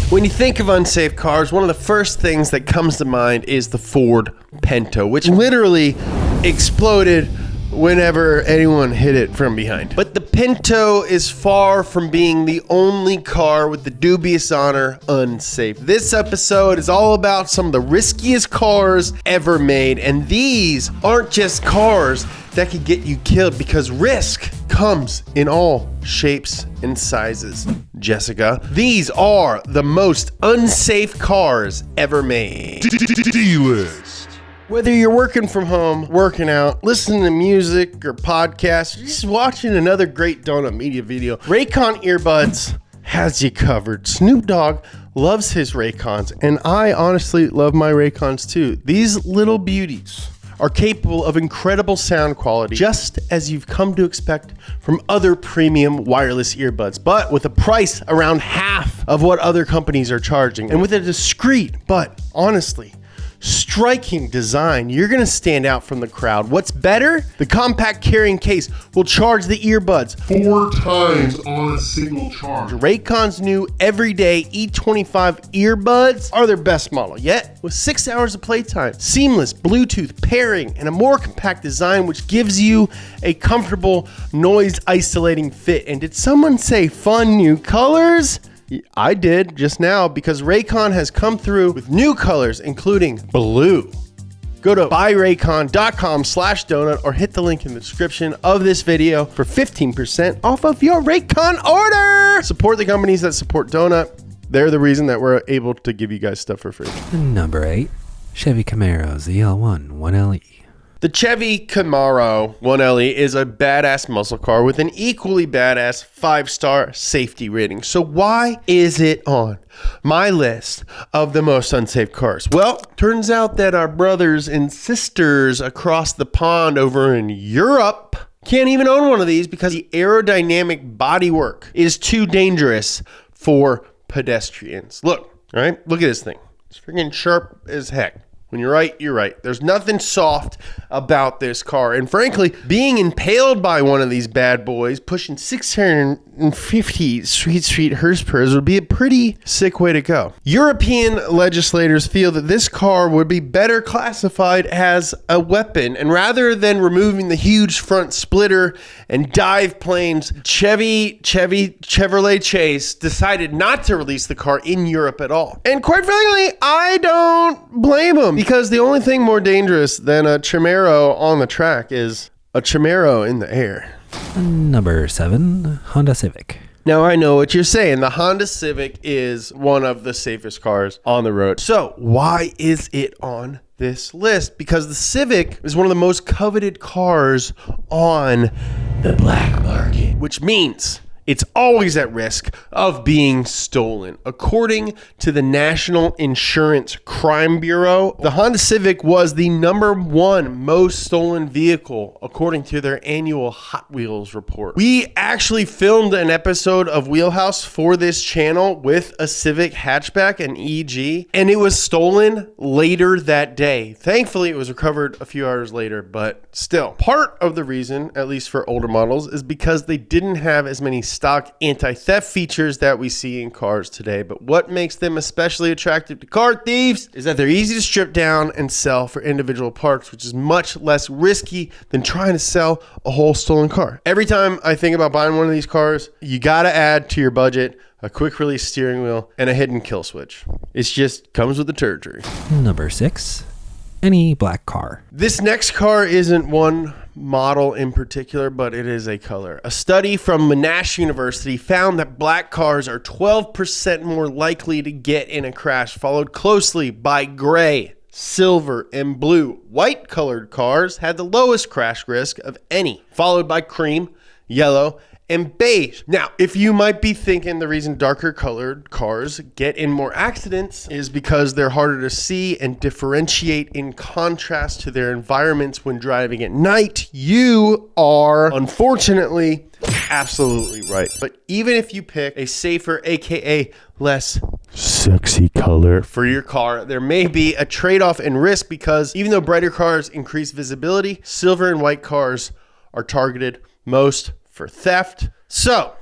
When you think of unsafe cars, one of the first things that comes to mind is the Ford Pinto, which literally exploded whenever anyone hit it from behind. But the Pinto is far from being the only car with the dubious honor unsafe. This episode is all about some of the riskiest cars ever made, and these aren't just cars that could get you killed, because risk comes in all shapes and sizes. Jessica, these are the most unsafe cars ever made. D-list. Whether you're working from home, working out, listening to music or podcasts, or just watching another great Donut Media video, Raycon Earbuds has you covered. Snoop Dogg loves his Raycons, and I honestly love my Raycons too. These little beauties are capable of incredible sound quality, just as you've come to expect from other premium wireless earbuds, but with a price around half of what other companies are charging, and with a discreet, but honestly, striking design. You're gonna stand out from the crowd. What's better? The compact carrying case will charge the earbuds 4 times on a single charge. Raycon's new everyday E25 earbuds are their best model yet, with 6 hours of playtime, seamless Bluetooth pairing, and a more compact design which gives you a comfortable noise isolating fit. And did someone say fun new colors? I did just now, because Raycon has come through with new colors, including blue. Go to buyraycon.com/donut or hit the link in the description of this video for 15% off of your Raycon order. Support the companies that support Donut. They're the reason that we're able to give you guys stuff for free. Number 8, Chevy Camaro ZL1 1LE. The Chevy Camaro 1LE is a badass muscle car with an equally badass 5-star safety rating. So why is it on my list of the most unsafe cars? Well, turns out that our brothers and sisters across the pond over in Europe can't even own one of these because the aerodynamic bodywork is too dangerous for pedestrians. Look, all right, look at this thing. It's freaking sharp as heck. When you're right, you're right. There's nothing soft about this car. And frankly, being impaled by one of these bad boys pushing 650 sweet horsepower would be a pretty sick way to go. European legislators feel that this car would be better classified as a weapon. And rather than removing the huge front splitter and dive planes, Chevrolet Chase decided not to release the car in Europe at all. And quite frankly, I don't blame them, because the only thing more dangerous than a Camaro on the track is a Camaro in the air. Number 7, Honda Civic. Now I know what you're saying. The Honda Civic is one of the safest cars on the road. So why is it on this list? Because the Civic is one of the most coveted cars on the black market, which means it's always at risk of being stolen. According to the National Insurance Crime Bureau, the Honda Civic was the #1 most stolen vehicle, according to their annual Hot Wheels report. We actually filmed an episode of Wheelhouse for this channel with a Civic hatchback, an EG, and it was stolen later that day. Thankfully, it was recovered a few hours later, but still. Part of the reason, at least for older models, is because they didn't have as many stock anti-theft features that we see in cars today. But what makes them especially attractive to car thieves is that they're easy to strip down and sell for individual parts, which is much less risky than trying to sell a whole stolen car. Every time I think about buying one of these cars, you gotta add to your budget a quick release steering wheel and a hidden kill switch. It just comes with the territory. Number 6, any black car. This next car isn't one model in particular, but it is a color. A study from Monash University found that black cars are 12% more likely to get in a crash, followed closely by gray, silver, and blue. White colored cars had the lowest crash risk of any, followed by cream, yellow, and beige. Now, if you might be thinking the reason darker colored cars get in more accidents is because they're harder to see and differentiate in contrast to their environments when driving at night, you are unfortunately absolutely right. But even if you pick a safer, aka less sexy color for your car, there may be a trade-off in risk, because even though brighter cars increase visibility, silver and white cars are targeted most for theft. So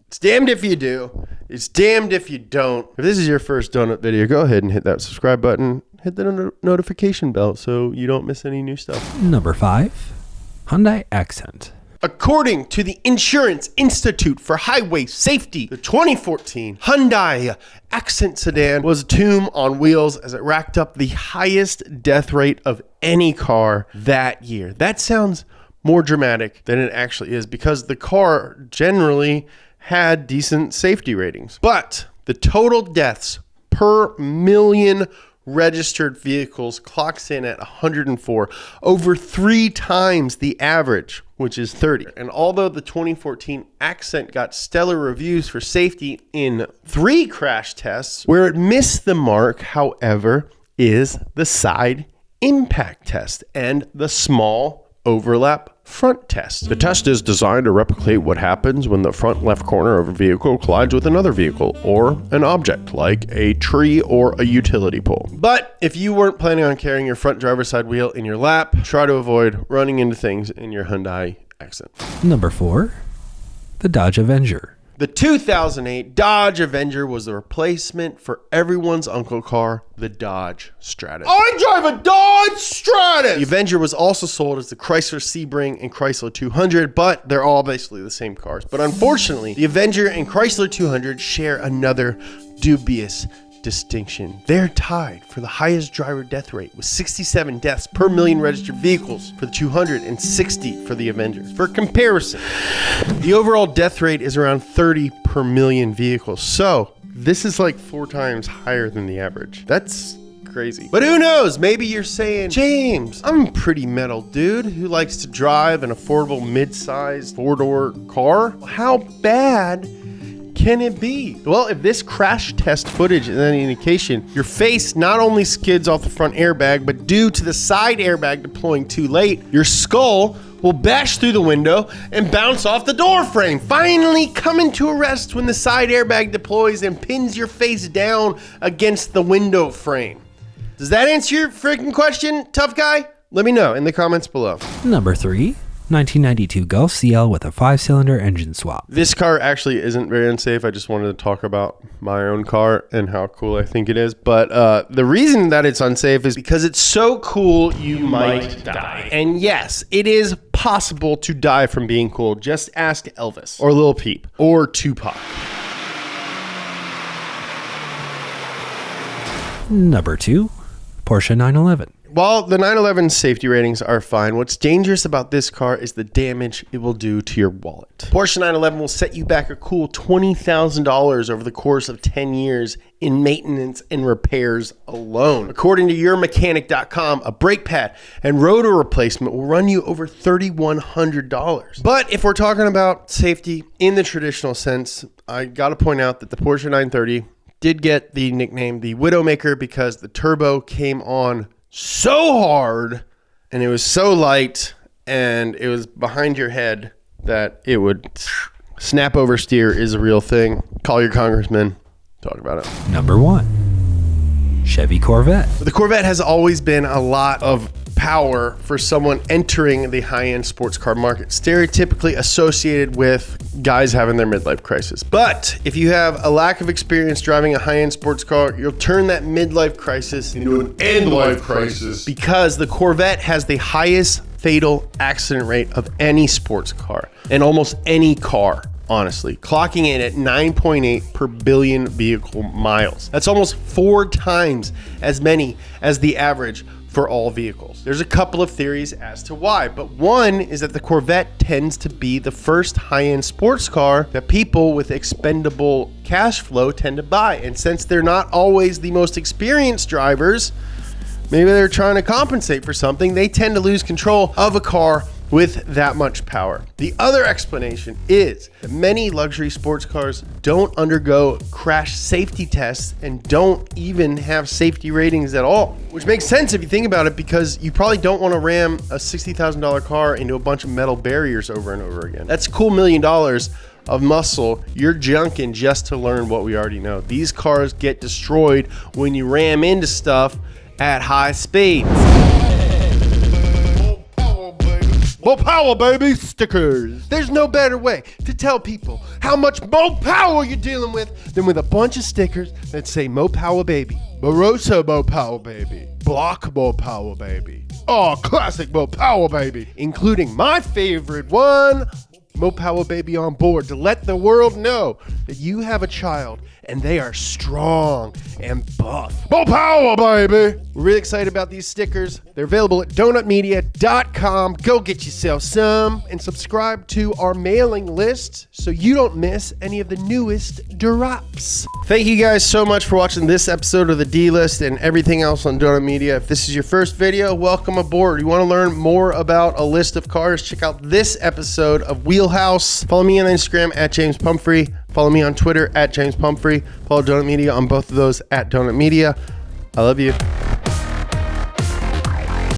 it's damned if you do It's damned if you don't. If this is your first donut video, go ahead and hit that subscribe button. Hit the notification bell so you don't miss any new stuff. Number 5. Hyundai Accent. According to the Insurance Institute for Highway Safety, the 2014 Hyundai Accent sedan was a tomb on wheels as it racked up the highest death rate of any car that year. That sounds more dramatic than it actually is because the car generally had decent safety ratings. But the total deaths per million registered vehicles clocks in at 104, over 3 times the average, which is 30. And although the 2014 Accent got stellar reviews for safety in 3 crash tests, where it missed the mark, however, is the side impact test and the small overlap front test. The test is designed to replicate what happens when the front left corner of a vehicle collides with another vehicle or an object like a tree or a utility pole. But if you weren't planning on carrying your front driver's side wheel in your lap, try to avoid running into things in your Hyundai Accent. Number 4. The Dodge Avenger. The 2008 Dodge Avenger was the replacement for everyone's uncle car, the Dodge Stratus. I drive a Dodge Stratus! The Avenger was also sold as the Chrysler Sebring and Chrysler 200, but they're all basically the same cars. But unfortunately, the Avenger and Chrysler 200 share another dubious distinction. They're tied for the highest driver death rate with 67 deaths per million registered vehicles for the 200 and 60 for the Avenger. For comparison, the overall death rate is around 30 per million vehicles. So this is like 4 times higher than the average. That's crazy. But who knows? Maybe you're saying, James, I'm a pretty metal dude who likes to drive an affordable mid-sized 4-door car. How bad can it be? Well, if this crash test footage is any indication, your face not only skids off the front airbag, but due to the side airbag deploying too late, your skull will bash through the window and bounce off the door frame, finally coming to a rest when the side airbag deploys and pins your face down against the window frame. Does that answer your freaking question, tough guy? Let me know in the comments below. Number 3. 1992 Golf CL with a 5-cylinder engine swap. This car actually isn't very unsafe. I just wanted to talk about my own car and how cool I think it is. But the reason that it's unsafe is because it's so cool you might die. And yes, it is possible to die from being cool. Just ask Elvis or Lil Peep or Tupac. Number 2. Porsche 911. While the 911 safety ratings are fine, what's dangerous about this car is the damage it will do to your wallet. Porsche 911 will set you back a cool $20,000 over the course of 10 years in maintenance and repairs alone. According to yourmechanic.com, a brake pad and rotor replacement will run you over $3,100. But if we're talking about safety in the traditional sense, I gotta point out that the Porsche 930 did get the nickname the Widowmaker because the turbo came on so hard and it was so light and it was behind your head that it would snap oversteer is a real thing. Call your congressman, talk about it. Number 1. Chevy Corvette. The Corvette has always been a lot of power for someone entering the high-end sports car market, stereotypically associated with guys having their midlife crisis. But if you have a lack of experience driving a high-end sports car, you'll turn that midlife crisis into an end-life crisis. because the Corvette has the highest fatal accident rate of any sports car and almost any car, honestly, clocking in at 9.8 per billion vehicle miles. That's almost 4 times as many as the average for all vehicles. There's a couple of theories as to why, but one is that the Corvette tends to be the first high-end sports car that people with expendable cash flow tend to buy. And since they're not always the most experienced drivers, maybe they're trying to compensate for something, they tend to lose control of a car with that much power. The other explanation is that many luxury sports cars don't undergo crash safety tests and don't even have safety ratings at all, which makes sense if you think about it because you probably don't want to ram a $60,000 car into a bunch of metal barriers over and over again. That's a cool $1 million of muscle you're junking just to learn what we already know. These cars get destroyed when you ram into stuff at high speeds. More power, baby. Stickers. There's no better way to tell people how much more power you're dealing with than with a bunch of stickers that say Mo Power Baby. Barossa Mo Power Baby. Block Mo Power Baby. Oh, classic Mo Power Baby. Including my favorite one, Mo Power Baby on board, to let the world know that you have a child and they are strong and buff. Mo Power Baby! We're really excited about these stickers. They're available at donutmedia.com. Go get yourself some and subscribe to our mailing list so you don't miss any of the newest drops. Thank you guys so much for watching this episode of the D-List and everything else on Donut Media. If this is your first video, welcome aboard. You want to learn more about a list of cars? Check out this episode of Wheelhouse. Follow me on Instagram at James Pumphrey. Follow me on Twitter at James Pumphrey. Follow Donut Media on both of those at Donut Media. I love you.